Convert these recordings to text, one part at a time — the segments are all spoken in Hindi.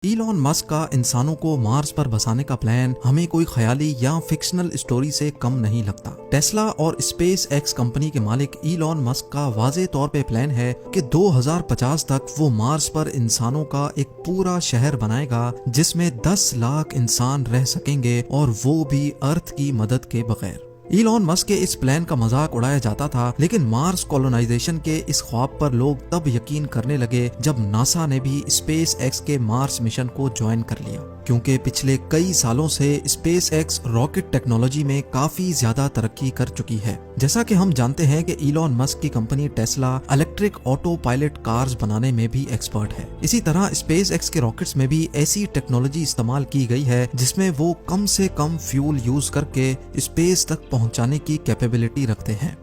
इलॉन मस्क का इंसानों को मार्स पर बसाने का प्लान हमें कोई ख्याली या फिक्शनल स्टोरी से कम नहीं लगता। टेस्ला और स्पेस एक्स कंपनी के मालिक इलॉन मस्क का वाज़े तौर पे प्लान है कि 2050 तक वो मार्स पर इंसानों का एक पूरा शहर बनाएगा जिसमें 10 लाख इंसान रह सकेंगे और वो भी अर्थ की मदद के बगैर। इलॉन मस्क के इस प्लान का मजाक उड़ाया जाता था, लेकिन मार्स कॉलोनाइजेशन के इस ख्वाब पर लोग तब यकीन करने लगे जब नासा ने भी स्पेस एक्स के मार्स मिशन को ज्वाइन कर लिया। क्योंकि पिछले कई सालों से स्पेस एक्स रॉकेट टेक्नोलॉजी में काफी ज्यादा तरक्की कर चुकी है। जैसा कि हम जानते हैं कि इलॉन मस्क की company Tesla electric auto pilot cars बनाने में भी एक्सपर्ट है। इसी तरह स्पेस एक्स के रॉकेट्स में भी ऐसी टेक्नोलॉजी इस्तेमाल की गई है जिसमें वो कम से कम फ्यूल यूज करके स्पेस तक पहुंचाने की कैपेबिलिटी रखते हैं।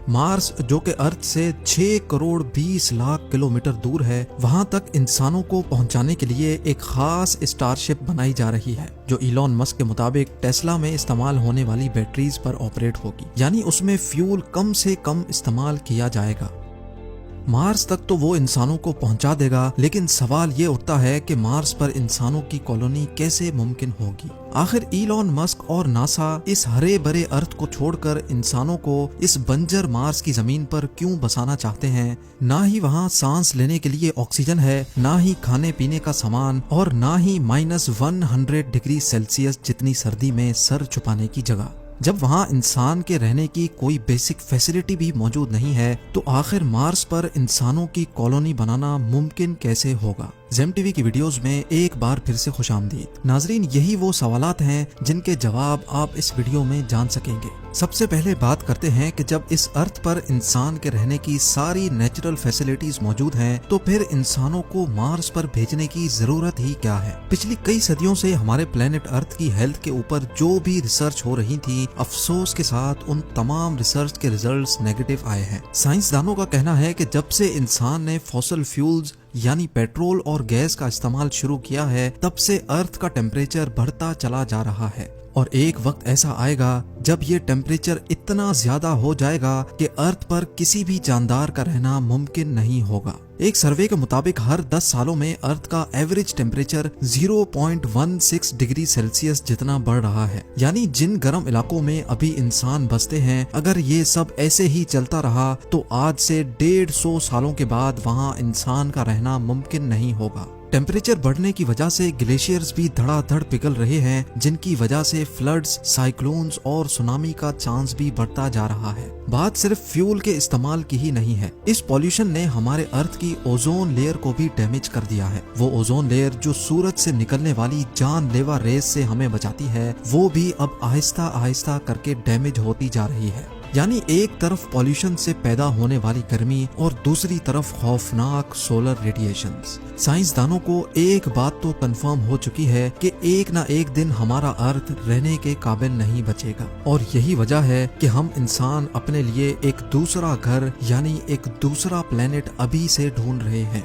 मार्स, जो कि अर्थ से 6 करोड़ 20 लाख किलोमीटर दूर है, वहां तक इंसानों को पहुंचाने के लिए एक खास स्टारशिप बनाई जा रही है जो इलॉन मस्क के मुताबिक टेस्ला में इस्तेमाल होने वाली बैटरीज पर ऑपरेट होगी, यानी उसमें फ्यूल कम से कम इस्तेमाल किया जाएगा। मार्स तक तो वो इंसानों को पहुंचा देगा, लेकिन सवाल ये उठता है कि मार्स पर इंसानों की कॉलोनी कैसे मुमकिन होगी। आखिर इलॉन मस्क और नासा इस हरे भरे अर्थ को छोड़कर इंसानों को इस बंजर मार्स की जमीन पर क्यों बसाना चाहते हैं? ना ही वहाँ सांस लेने के लिए ऑक्सीजन है, ना ही खाने पीने का सामान, और ना ही -100 डिग्री सेल्सियस जितनी सर्दी में सर छुपाने की जगह। जब वहाँ इंसान के रहने की कोई बेसिक फैसिलिटी भी मौजूद नहीं है, तो आखिर मार्स पर इंसानों की कॉलोनी बनाना मुमकिन कैसे होगा? जेम टीवी की वीडियोस में एक बार फिर से खुशामदीद। नाजरीन, यही वो सवालात हैं जिनके जवाब आप इस वीडियो में जान सकेंगे। सबसे पहले बात करते हैं कि जब इस अर्थ पर इंसान के रहने की सारी नेचुरल फैसिलिटीज मौजूद हैं, तो फिर इंसानों को मार्स पर भेजने की जरूरत ही क्या है? पिछली कई सदियों से हमारे प्लेनेट अर्थ की हेल्थ के ऊपर जो भी रिसर्च हो रही थी, अफसोस के साथ उन तमाम रिसर्च के रिजल्ट्स नेगेटिव आए हैं। साइंसदानों का कहना है कि जब से इंसान ने फॉसिल फ्यूल्स यानी पेट्रोल और गैस का इस्तेमाल शुरू किया है, तब से अर्थ का टेम्परेचर बढ़ता चला जा रहा है, और एक वक्त ऐसा आएगा जब ये टेम्परेचर इतना ज्यादा हो जाएगा कि अर्थ पर किसी भी जानदार का रहना मुमकिन नहीं होगा। एक सर्वे के मुताबिक हर 10 सालों में अर्थ का एवरेज टेम्परेचर 0.16 डिग्री सेल्सियस जितना बढ़ रहा है। यानी जिन गर्म इलाकों में अभी इंसान बसते हैं, अगर ये सब ऐसे ही चलता रहा तो आज से 150 सालों के बाद वहाँ इंसान का रहना मुमकिन नहीं होगा। टेम्परेचर बढ़ने की वजह से ग्लेशियर्स भी धड़ाधड़ पिघल रहे हैं, जिनकी वजह से फ्लड्स, साइक्लोन्स और सुनामी का चांस भी बढ़ता जा रहा है। बात सिर्फ फ्यूल के इस्तेमाल की ही नहीं है। इस पॉल्यूशन ने हमारे अर्थ की ओजोन लेयर को भी डैमेज कर दिया है। वो ओजोन लेयर जो सूरज से निकलने वाली जानलेवा रेस से हमें बचाती है, वो भी अब आहिस्ता आहिस्ता करके डैमेज होती जा रही है। यानी एक तरफ पॉल्यूशन से पैदा होने वाली गर्मी और दूसरी तरफ खौफनाक सोलर रेडिएशंस। साइंसदानों को एक बात तो कंफर्म हो चुकी है कि एक ना एक दिन हमारा अर्थ रहने के काबिल नहीं बचेगा, और यही वजह है कि हम इंसान अपने लिए एक दूसरा घर यानी एक दूसरा प्लेनेट अभी से ढूंढ रहे हैं।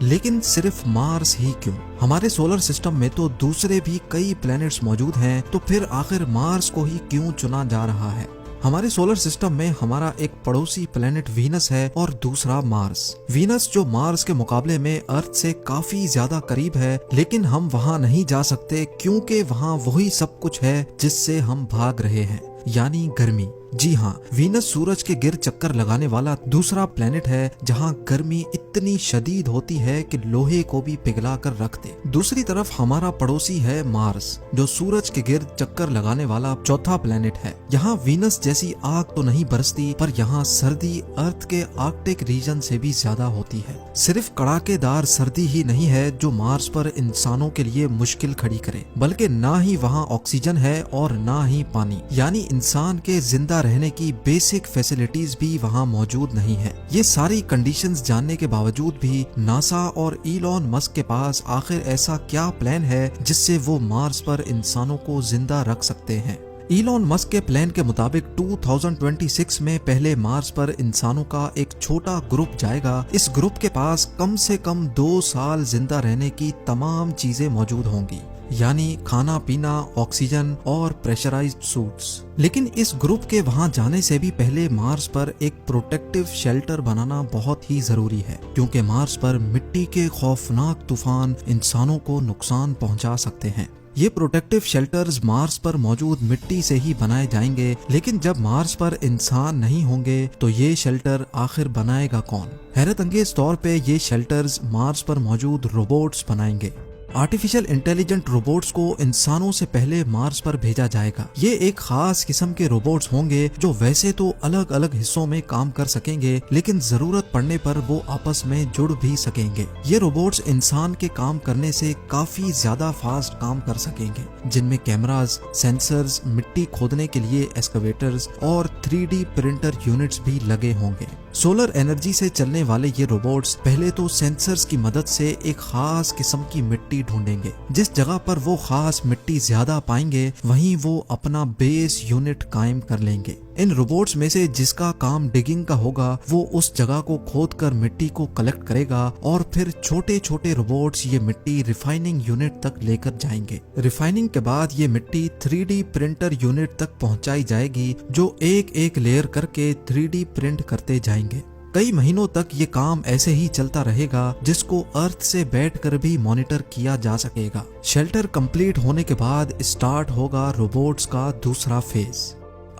लेकिन सिर्फ मार्स ही क्यों? हमारे सोलर सिस्टम में तो दूसरे भी कई प्लैनेट्स मौजूद हैं, तो फिर आखिर मार्स को ही क्यों चुना जा रहा है? हमारे सोलर सिस्टम में हमारा एक पड़ोसी प्लेनेट वीनस है और दूसरा मार्स। वीनस जो मार्स के मुकाबले में अर्थ से काफी ज्यादा करीब है, लेकिन हम वहां नहीं जा सकते क्योंकि वहां वही सब कुछ है जिससे हम भाग रहे हैं, यानी गर्मी। जी हाँ, वीनस सूरज के गिर चक्कर लगाने वाला दूसरा प्लेनेट है जहाँ गर्मी इतनी शदीद होती है कि लोहे को भी पिघला कर रख दे। दूसरी तरफ हमारा पड़ोसी है मार्स, जो सूरज के गिर चक्कर लगाने वाला चौथा प्लेनेट है। यहाँ वीनस जैसी आग तो नहीं बरसती, पर यहाँ सर्दी अर्थ के आर्कटिक रीजन से भी ज्यादा होती है। सिर्फ कड़ाकेदार सर्दी ही नहीं है जो मार्स पर इंसानों के लिए मुश्किल खड़ी करे, बल्कि ना ही वहाँ ऑक्सीजन है और ना ही पानी, यानी इंसान के जिंदा रहने की बेसिक फैसिलिटीज भी वहाँ मौजूद नहीं है। ये सारी कंडीशंस जानने के बावजूद भी नासा और इलॉन मस्क के पास आखिर ऐसा क्या प्लान है जिससे वो मार्स पर इंसानों को जिंदा रख सकते हैं? इलॉन मस्क के प्लान के मुताबिक 2026 में पहले मार्स पर इंसानों का एक छोटा ग्रुप जाएगा। इस ग्रुप के पास कम से कम 2 साल जिंदा रहने की तमाम चीजें मौजूद होंगी। यानी खाना पीना, ऑक्सीजन और प्रेशराइज्ड सूट्स। लेकिन इस ग्रुप के वहां जाने से भी पहले मार्स पर एक प्रोटेक्टिव शेल्टर बनाना बहुत ही जरूरी है, क्योंकि मार्स पर मिट्टी के खौफनाक तूफान इंसानों को नुकसान पहुंचा सकते हैं। ये प्रोटेक्टिव शेल्टर्स मार्स पर मौजूद मिट्टी से ही बनाए जाएंगे, लेकिन जब मार्स पर इंसान नहीं होंगे तो ये शेल्टर आखिर बनाएगा कौन? हैरत अंगेज तौर पे ये शेल्टर्स मार्स पर मौजूद रोबोट्स बनाएंगे। आर्टिफिशियल इंटेलिजेंट रोबोट्स को इंसानों से पहले मार्स पर भेजा जाएगा। ये एक खास किस्म के रोबोट्स होंगे जो वैसे तो अलग अलग हिस्सों में काम कर सकेंगे, लेकिन जरूरत पड़ने पर वो आपस में जुड़ भी सकेंगे। ये रोबोट्स इंसान के काम करने से काफी ज्यादा फास्ट काम कर सकेंगे, जिनमें कैमरास, सेंसर्स, मिट्टी खोदने के लिए एक्सकवेटर्स और 3D प्रिंटर यूनिट्स भी लगे होंगे। सोलर एनर्जी से चलने वाले ये रोबोट्स पहले तो सेंसर्स की मदद से एक खास किस्म की मिट्टी ढूंढेंगे। जिस जगह पर वो खास मिट्टी ज्यादा पाएंगे वहीं वो अपना बेस यूनिट कायम कर लेंगे। इन रोबोट्स में से जिसका काम डिगिंग का होगा वो उस जगह को खोदकर मिट्टी को कलेक्ट करेगा और फिर छोटे छोटे रोबोट्स ये मिट्टी रिफाइनिंग यूनिट तक लेकर जाएंगे। रिफाइनिंग के बाद ये मिट्टी 3D प्रिंटर यूनिट तक पहुंचाई जाएगी, जो एक एक लेयर करके 3D प्रिंट करते जाएंगे। कई महीनों तक ये काम ऐसे ही चलता रहेगा, जिसको अर्थ से बैठकर भी मॉनिटर किया जा सकेगा। शेल्टर कंप्लीट होने के बाद स्टार्ट होगा रोबोट्स का दूसरा फेज।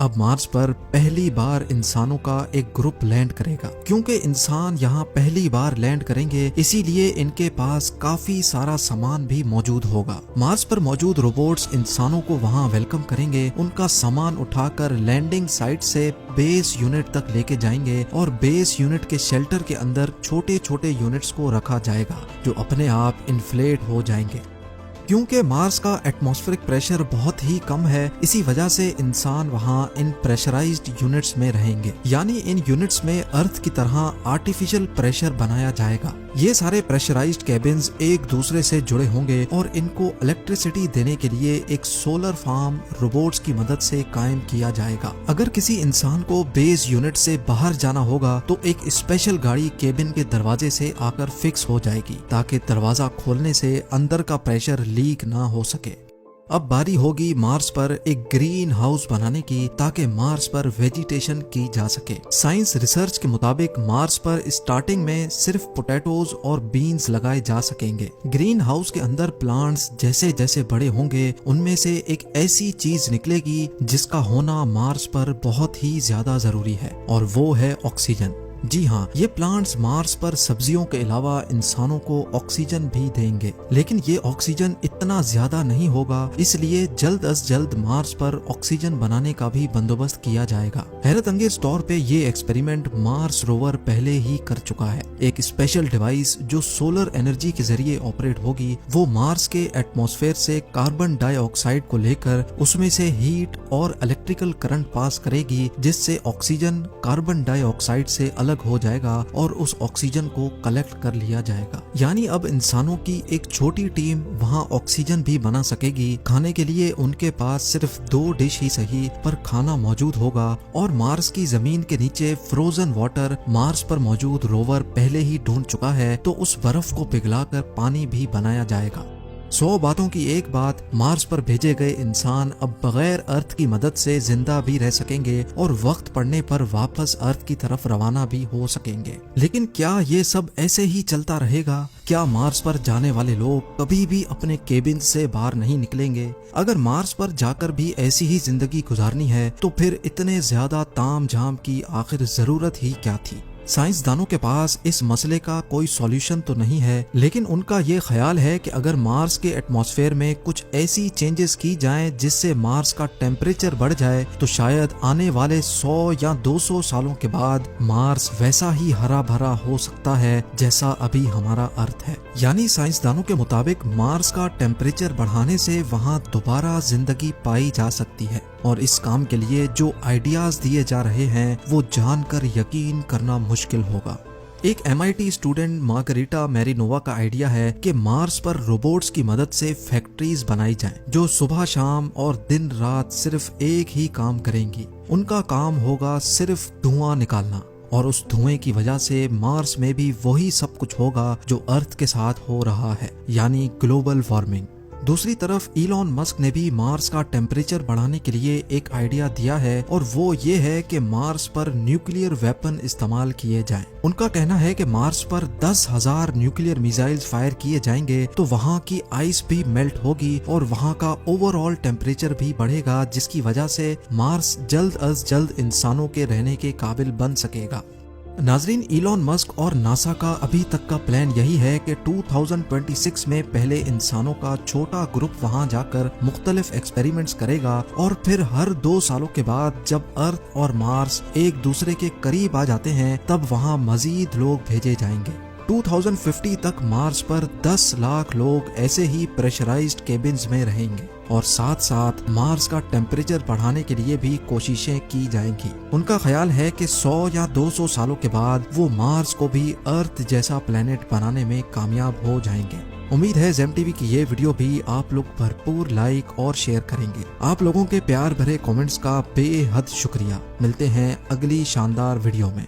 अब मार्स पर पहली बार इंसानों का एक ग्रुप लैंड करेगा। क्योंकि इंसान यहाँ पहली बार लैंड करेंगे, इसीलिए इनके पास काफी सारा सामान भी मौजूद होगा। मार्स पर मौजूद रोबोट्स इंसानों को वहाँ वेलकम करेंगे, उनका सामान उठाकर लैंडिंग साइट से बेस यूनिट तक लेके जाएंगे और बेस यूनिट के शेल्टर के अंदर छोटे छोटे यूनिट्स को रखा जाएगा, जो अपने आप इन्फ्लेट हो जाएंगे। क्योंकि मार्स का एटमॉस्फेरिक प्रेशर बहुत ही कम है, इसी वजह से इंसान वहाँ इन प्रेशराइज्ड यूनिट्स में रहेंगे। यानी इन यूनिट्स में अर्थ की तरह आर्टिफिशियल प्रेशर बनाया जाएगा। ये सारे प्रेशराइज्ड केबिन्स एक दूसरे से जुड़े होंगे और इनको इलेक्ट्रिसिटी देने के लिए एक सोलर फार्म रोबोट्स की मदद से कायम किया जाएगा। अगर किसी इंसान को बेस यूनिट से बाहर जाना होगा तो एक स्पेशल गाड़ी केबिन के दरवाजे से आकर फिक्स हो जाएगी, ताकि दरवाजा खोलने से अंदर का प्रेशर लीक ना हो सके। अब बारी होगी मार्स पर एक ग्रीन हाउस बनाने की, ताकि मार्स पर वेजिटेशन की जा सके। साइंस रिसर्च के मुताबिक मार्स पर स्टार्टिंग में सिर्फ पोटैटोज और बीन्स लगाए जा सकेंगे। ग्रीन हाउस के अंदर प्लांट्स जैसे जैसे बड़े होंगे, उनमें से एक ऐसी चीज निकलेगी जिसका होना मार्स पर बहुत ही ज्यादा जरूरी है, और वो है ऑक्सीजन। जी हाँ, ये प्लांट्स मार्स पर सब्जियों के अलावा इंसानों को ऑक्सीजन भी देंगे, लेकिन ये ऑक्सीजन इतना ज्यादा नहीं होगा, इसलिए जल्द अज जल्द मार्स पर ऑक्सीजन बनाने का भी बंदोबस्त किया जाएगा। हैरत अंगेज तौर पे ये एक्सपेरिमेंट मार्स रोवर पहले ही कर चुका है। एक स्पेशल डिवाइस जो सोलर एनर्जी के जरिए ऑपरेट होगी, वो मार्स के एटमॉस्फेयर से कार्बन डाइऑक्साइड को लेकर उसमें से हीट और इलेक्ट्रिकल करंट पास करेगी, जिससे ऑक्सीजन कार्बन डाइऑक्साइड से अलग हो जाएगा और उस ऑक्सीजन को कलेक्ट कर लिया जाएगा। यानी अब इंसानों की एक छोटी टीम वहां ऑक्सीजन भी बना सकेगी। खाने के लिए उनके पास सिर्फ 2 डिश ही सही, पर खाना मौजूद होगा। और मार्स की जमीन के नीचे फ्रोजन वाटर मार्स पर मौजूद रोवर पहले ही ढूंढ चुका है, तो उस बर्फ को पिघलाकर पानी भी बनाया जाएगा। 100 बातों की एक बात, मार्स पर भेजे गए इंसान अब बगैर अर्थ की मदद से जिंदा भी रह सकेंगे और वक्त पड़ने पर वापस अर्थ की तरफ रवाना भी हो सकेंगे। लेकिन क्या ये सब ऐसे ही चलता रहेगा? क्या मार्स पर जाने वाले लोग कभी भी अपने केबिन से बाहर नहीं निकलेंगे? अगर मार्स पर जाकर भी ऐसी ही जिंदगी गुजारनी है, तो फिर इतने ज्यादा ताम झाम की आखिर जरूरत ही क्या थी? साइंसदानों के पास इस मसले का कोई सॉल्यूशन तो नहीं है, लेकिन उनका ये ख्याल है कि अगर मार्स के एटमॉस्फेयर में कुछ ऐसी चेंजेस की जाएं जिससे मार्स का टेम्परेचर बढ़ जाए, तो शायद आने वाले 100 या 200 सालों के बाद मार्स वैसा ही हरा भरा हो सकता है जैसा अभी हमारा अर्थ है। यानी साइंसदानों के मुताबिक मार्स का टेम्परेचर बढ़ाने से वहाँ दोबारा जिंदगी पाई जा सकती है, और इस काम के लिए जो आइडियाज दिए जा रहे हैं वो जानकर यकीन करना मुश्किल होगा। एक MIT स्टूडेंट मार्गरीटा मैरिनोवा का आइडिया है कि मार्स पर रोबोट्स की मदद से फैक्ट्रीज बनाई जाएं, जो सुबह शाम और दिन रात सिर्फ एक ही काम करेंगी। उनका काम होगा सिर्फ धुआं निकालना, और उस धुएं की वजह से मार्स में भी वही सब कुछ होगा जो अर्थ के साथ हो रहा है, यानी ग्लोबल वार्मिंग। दूसरी तरफ इलॉन मस्क ने भी मार्स का टेम्परेचर बढ़ाने के लिए एक आइडिया दिया है और वो ये है कि मार्स पर न्यूक्लियर वेपन इस्तेमाल किए जाएं। उनका कहना है कि मार्स पर 10,000 न्यूक्लियर मिसाइल्स फायर किए जाएंगे तो वहाँ की आइस भी मेल्ट होगी और वहाँ का ओवरऑल टेम्परेचर भी बढ़ेगा, जिसकी वजह से मार्स जल्द अज जल्द इंसानों के रहने के काबिल बन सकेगा। नाजरीन, इलॉन मस्क और नासा का अभी तक का प्लान यही है कि 2026 में पहले इंसानों का छोटा ग्रुप वहां जाकर मुख्तलिफ एक्सपेरिमेंट्स करेगा और फिर हर 2 सालों के बाद जब अर्थ और मार्स एक दूसरे के करीब आ जाते हैं तब वहां मजीद लोग भेजे जाएंगे। 2050 तक मार्स पर 10 लाख लोग ऐसे ही प्रेशराइज्ड केबिन्स में रहेंगे और साथ साथ मार्स का टेम्परेचर बढ़ाने के लिए भी कोशिशें की जाएंगी। उनका ख्याल है कि 100 या 200 सालों के बाद वो मार्स को भी अर्थ जैसा प्लेनेट बनाने में कामयाब हो जाएंगे। उम्मीद है जेम टीवी की ये वीडियो भी आप लोग भरपूर लाइक और शेयर करेंगे। आप लोगों के प्यार भरे कमेंट्स का बेहद शुक्रिया। मिलते हैं अगली शानदार वीडियो में।